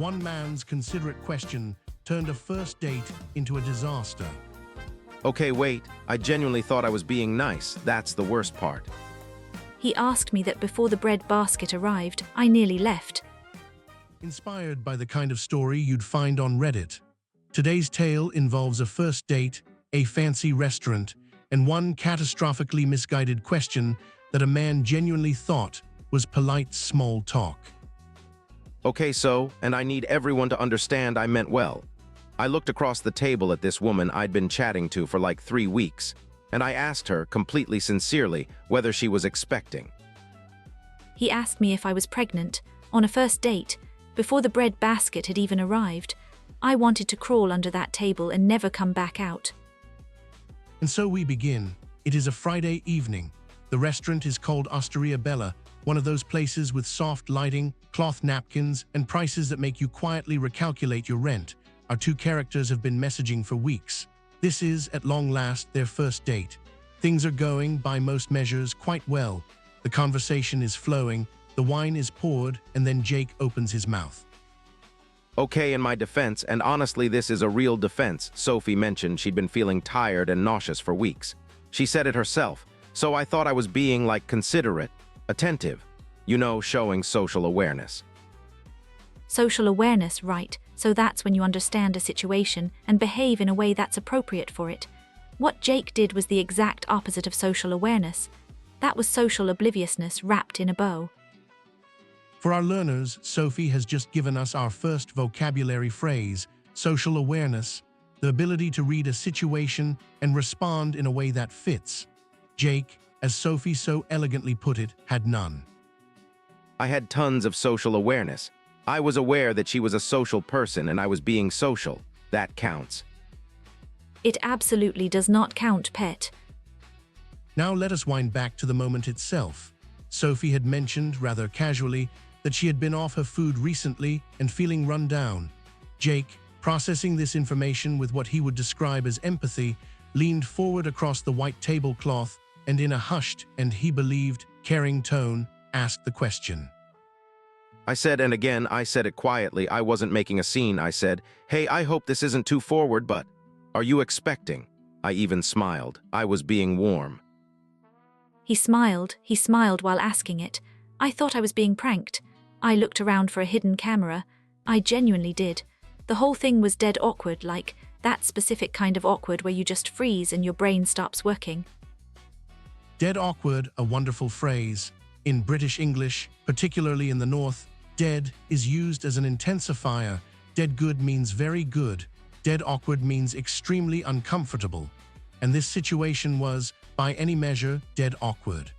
One man's considerate question turned a first date into a disaster. Okay, wait, I genuinely thought I was being nice. That's the worst part. He asked me that before the bread basket arrived, I nearly left. Inspired by the kind of story you'd find on Reddit, today's tale involves a first date, a fancy restaurant, and one catastrophically misguided question that a man genuinely thought was polite small talk. Okay, and I need everyone to understand I meant well. I looked across the table at this woman I'd been chatting to for like 3 weeks, and I asked her, completely sincerely, whether she was expecting. He asked me if I was pregnant, on a first date, before the bread basket had even arrived. I wanted to crawl under that table and never come back out. And so we begin. It is a Friday evening. The restaurant is called Osteria Bella, one of those places with soft lighting, cloth napkins, and prices that make you quietly recalculate your rent. Our two characters have been messaging for weeks. This is, at long last, their first date. Things are going, by most measures, quite well. The conversation is flowing, the wine is poured, and then Jake opens his mouth. Okay, in my defense, and honestly this is a real defense, Sophie mentioned she'd been feeling tired and nauseous for weeks. She said it herself, so I thought I was being, like, considerate, attentive, showing social awareness. Social awareness, right, so that's when you understand a situation and behave in a way that's appropriate for it. What Jake did was the exact opposite of social awareness. That was social obliviousness wrapped in a bow. For our learners, Sophie has just given us our first vocabulary phrase, social awareness, the ability to read a situation and respond in a way that fits. Jake, as Sophie so elegantly put it, had none. I had tons of social awareness. I was aware that she was a social person and I was being social. That counts. It absolutely does not count, pet. Now let us wind back to the moment itself. Sophie had mentioned, rather casually, that she had been off her food recently and feeling run down. Jake, processing this information with what he would describe as empathy, leaned forward across the white tablecloth and in a hushed and, he believed, caring tone, asked the question. I said, and again, I said it quietly, I wasn't making a scene, I said, "Hey, I hope this isn't too forward, but are you expecting?" I even smiled. I was being warm. He smiled while asking it. I thought I was being pranked. I looked around for a hidden camera. I genuinely did. The whole thing was dead awkward, like that specific kind of awkward where you just freeze and your brain stops working. Dead awkward, a wonderful phrase. In British English, particularly in the North, dead is used as an intensifier. Dead good means very good. Dead awkward means extremely uncomfortable. And this situation was, by any measure, dead awkward.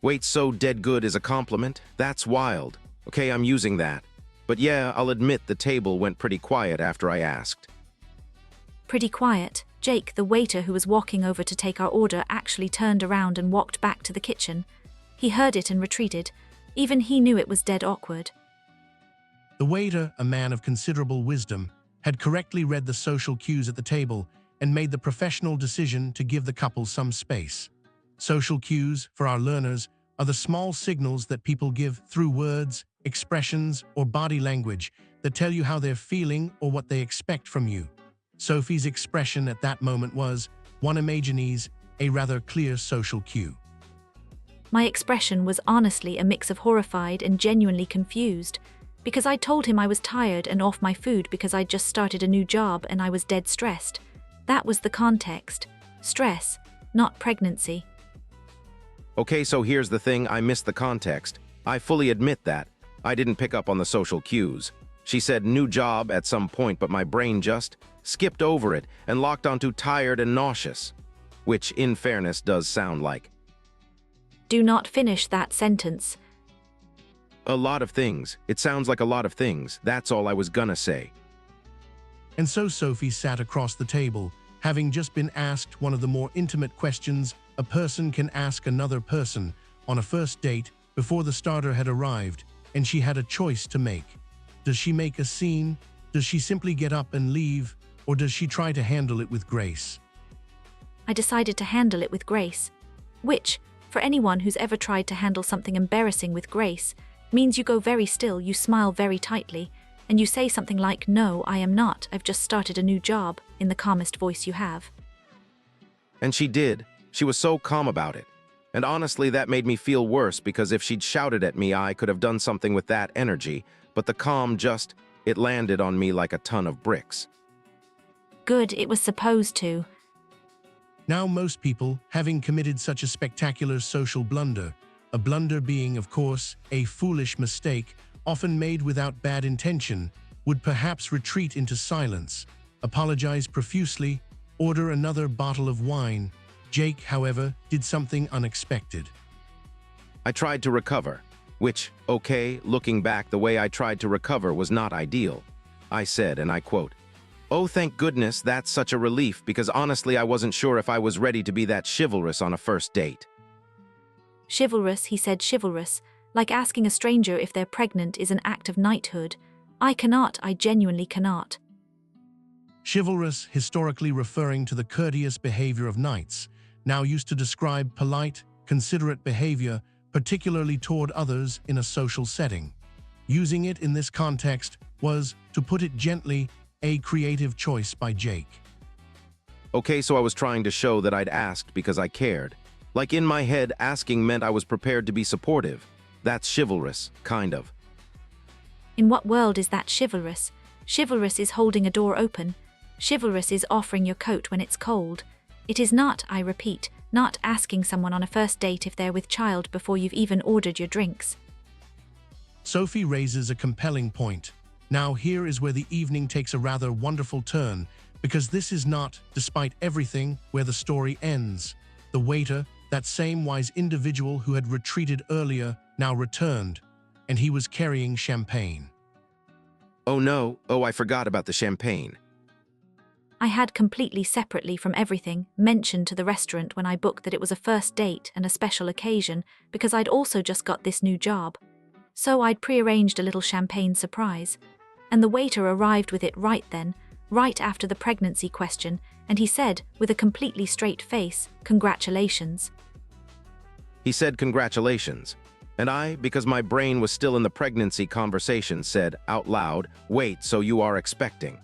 Wait, so dead good is a compliment? That's wild. Okay, I'm using that. But yeah, I'll admit the table went pretty quiet after I asked. Pretty quiet? Jake, the waiter who was walking over to take our order, actually turned around and walked back to the kitchen. He heard it and retreated. Even he knew it was dead awkward. The waiter, a man of considerable wisdom, had correctly read the social cues at the table and made the professional decision to give the couple some space. Social cues, for our learners, are the small signals that people give through words, expressions, or body language that tell you how they're feeling or what they expect from you. Sophie's expression at that moment was, one imagines, a rather clear social cue. My expression was honestly a mix of horrified and genuinely confused, because I told him I was tired and off my food because I'd just started a new job and I was dead stressed. That was the context. Stress, not pregnancy. Okay, so here's the thing, I missed the context. I fully admit that. I didn't pick up on the social cues. She said new job at some point, but my brain just skipped over it and locked onto tired and nauseous, which, in fairness, does sound like. Do not finish that sentence. A lot of things. It sounds like a lot of things. That's all I was gonna say. And so Sophie sat across the table, having just been asked one of the more intimate questions a person can ask another person on a first date before the starter had arrived, and she had a choice to make. Does she make a scene? Does she simply get up and leave? Or does she try to handle it with grace? I decided to handle it with grace, which, for anyone who's ever tried to handle something embarrassing with grace, means you go very still, you smile very tightly, and you say something like, "No, I am not, I've just started a new job," in the calmest voice you have. And she did. She was so calm about it. And honestly, that made me feel worse because if she'd shouted at me, I could have done something with that energy, but the calm it landed on me like a ton of bricks. Good, it was supposed to. Now most people, having committed such a spectacular social blunder, a blunder being, of course, a foolish mistake, often made without bad intention, would perhaps retreat into silence, apologize profusely, order another bottle of wine. Jake, however, did something unexpected. I tried to recover, which, okay, looking back, the way I tried to recover was not ideal. I said, and I quote, "Oh, thank goodness, that's such a relief, because honestly I wasn't sure if I was ready to be that chivalrous on a first date." Chivalrous, he said, chivalrous, like asking a stranger if they're pregnant is an act of knighthood. I genuinely cannot. Chivalrous, historically referring to the courteous behavior of knights, now used to describe polite, considerate behavior, particularly toward others in a social setting. Using it in this context was, to put it gently, a creative choice by Jake. Okay, so I was trying to show that I'd asked because I cared. Like in my head, asking meant I was prepared to be supportive. That's chivalrous, kind of. In what world is that chivalrous? Chivalrous is holding a door open. Chivalrous is offering your coat when it's cold. It is not, I repeat, not asking someone on a first date if they're with child before you've even ordered your drinks. Sophie raises a compelling point. Now here is where the evening takes a rather wonderful turn, because this is not, despite everything, where the story ends. The waiter, that same wise individual who had retreated earlier, now returned, and he was carrying champagne. Oh no, I forgot about the champagne. I had completely separately from everything mentioned to the restaurant when I booked that it was a first date and a special occasion because I'd also just got this new job. So I'd prearranged a little champagne surprise. And the waiter arrived with it right then, right after the pregnancy question, and he said, with a completely straight face, "Congratulations." He said congratulations. And I, because my brain was still in the pregnancy conversation, said out loud, "Wait, so you are expecting?"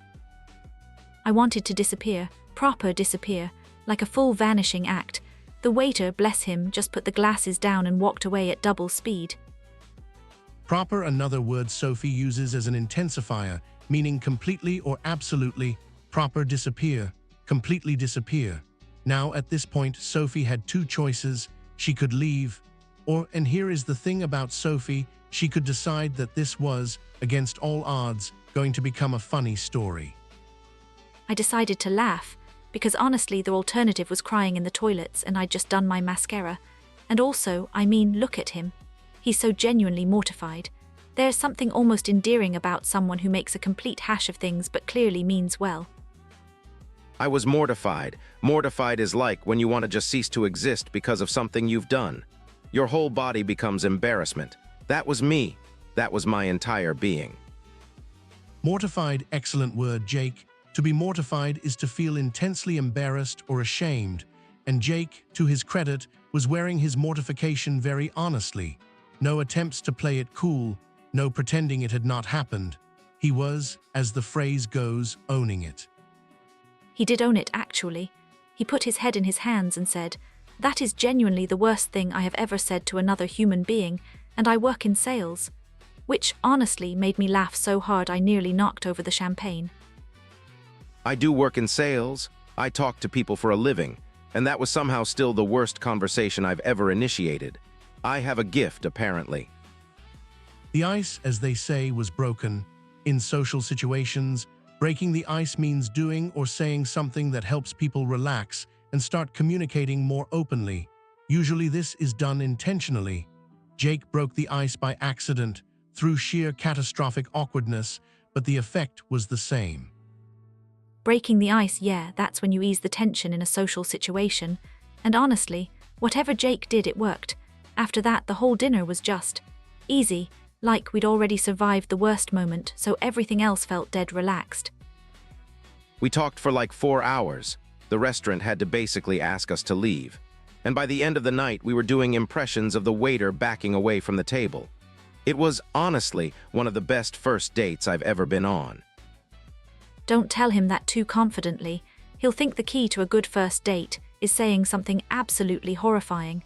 I wanted to disappear, proper disappear, like a full vanishing act. The waiter, bless him, just put the glasses down and walked away at double speed. Proper, another word Sophie uses as an intensifier, meaning completely or absolutely. Proper, disappear, completely disappear. Now at this point, Sophie had two choices. She could leave, or, and here is the thing about Sophie, she could decide that this was, against all odds, going to become a funny story. I decided to laugh, because honestly the alternative was crying in the toilets and I'd just done my mascara. And also, look at him. He's so genuinely mortified. There's something almost endearing about someone who makes a complete hash of things but clearly means well. I was mortified. Mortified is like when you want to just cease to exist because of something you've done. Your whole body becomes embarrassment. That was me. That was my entire being. Mortified, excellent word, Jake. To be mortified is to feel intensely embarrassed or ashamed, and Jake, to his credit, was wearing his mortification very honestly. No attempts to play it cool, no pretending it had not happened. He was, as the phrase goes, owning it. He did own it, actually. He put his head in his hands and said, "That is genuinely the worst thing I have ever said to another human being, and I work in sales." Which, honestly, made me laugh so hard I nearly knocked over the champagne. I do work in sales. I talk to people for a living, and that was somehow still the worst conversation I've ever initiated. I have a gift, apparently. The ice, as they say, was broken. In social situations, breaking the ice means doing or saying something that helps people relax and start communicating more openly. Usually this is done intentionally. Jake broke the ice by accident, through sheer catastrophic awkwardness, but the effect was the same. Breaking the ice, yeah, that's when you ease the tension in a social situation. And honestly, whatever Jake did, it worked. After that, the whole dinner was just easy, like we'd already survived the worst moment, so everything else felt dead relaxed. We talked for like 4 hours. The restaurant had to basically ask us to leave. And by the end of the night, we were doing impressions of the waiter backing away from the table. It was, honestly, one of the best first dates I've ever been on. Don't tell him that too confidently. He'll think the key to a good first date is saying something absolutely horrifying.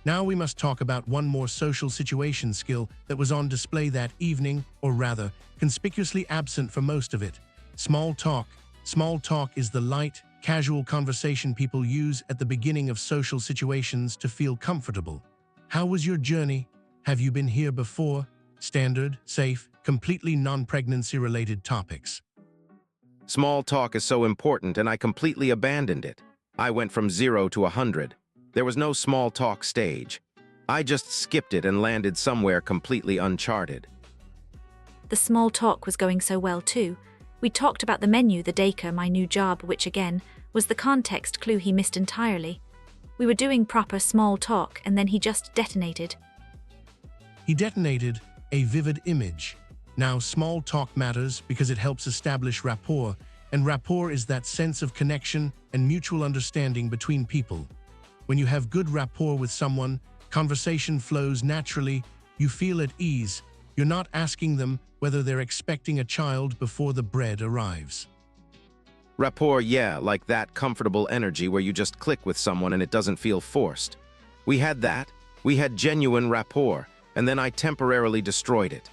Now we must talk about one more social situation skill that was on display that evening, or rather, conspicuously absent for most of it. Small talk. Small talk is the light, casual conversation people use at the beginning of social situations to feel comfortable. How was your journey? Have you been here before? Standard, safe, completely non-pregnancy related topics. Small talk is so important and I completely abandoned it. I went from 0 to 100. There was no small talk stage. I just skipped it and landed somewhere completely uncharted. The small talk was going so well too. We talked about the menu, the Daker, my new job, which again was the context clue he missed entirely. We were doing proper small talk and then he just detonated. He detonated a vivid image. Now, small talk matters because it helps establish rapport, and rapport is that sense of connection and mutual understanding between people. When you have good rapport with someone, conversation flows naturally, you feel at ease, you're not asking them whether they're expecting a child before the bread arrives. Rapport, yeah, like that comfortable energy where you just click with someone and it doesn't feel forced. We had that. We had genuine rapport, and then I temporarily destroyed it.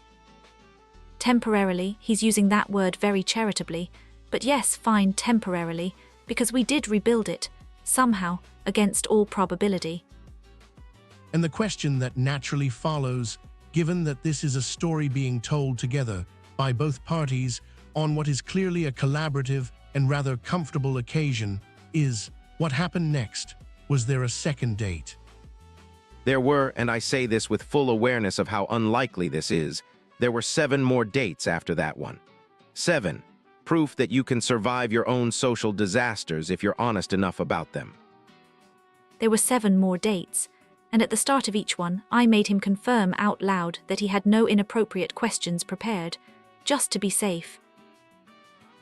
Temporarily, he's using that word very charitably, but yes, fine, temporarily, because we did rebuild it, somehow, against all probability. And the question that naturally follows, given that this is a story being told together by both parties on what is clearly a collaborative and rather comfortable occasion, is, what happened next? Was there a second date? There were, and I say this with full awareness of how unlikely this is, there were 7 more dates after that one. 7. Proof that you can survive your own social disasters if you're honest enough about them. There were 7 more dates, and at the start of each one, I made him confirm out loud that he had no inappropriate questions prepared, just to be safe.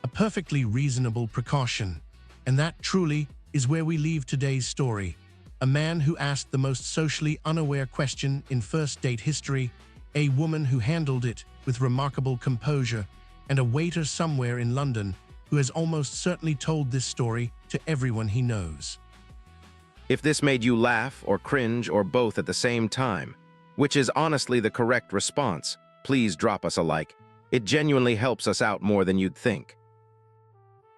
A perfectly reasonable precaution, and that truly is where we leave today's story. A man who asked the most socially unaware question in first date history, a woman who handled it with remarkable composure, and a waiter somewhere in London who has almost certainly told this story to everyone he knows. If this made you laugh or cringe or both at the same time, which is honestly the correct response, please drop us a like. It genuinely helps us out more than you'd think.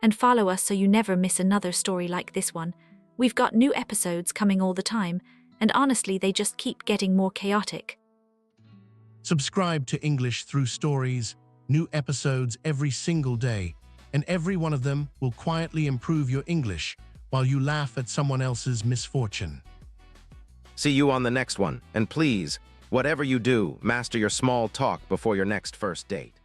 And follow us so you never miss another story like this one. We've got new episodes coming all the time, and honestly, they just keep getting more chaotic. Subscribe to English Through Stories, new episodes every single day, and every one of them will quietly improve your English while you laugh at someone else's misfortune. See you on the next one, and please, whatever you do, master your small talk before your next first date.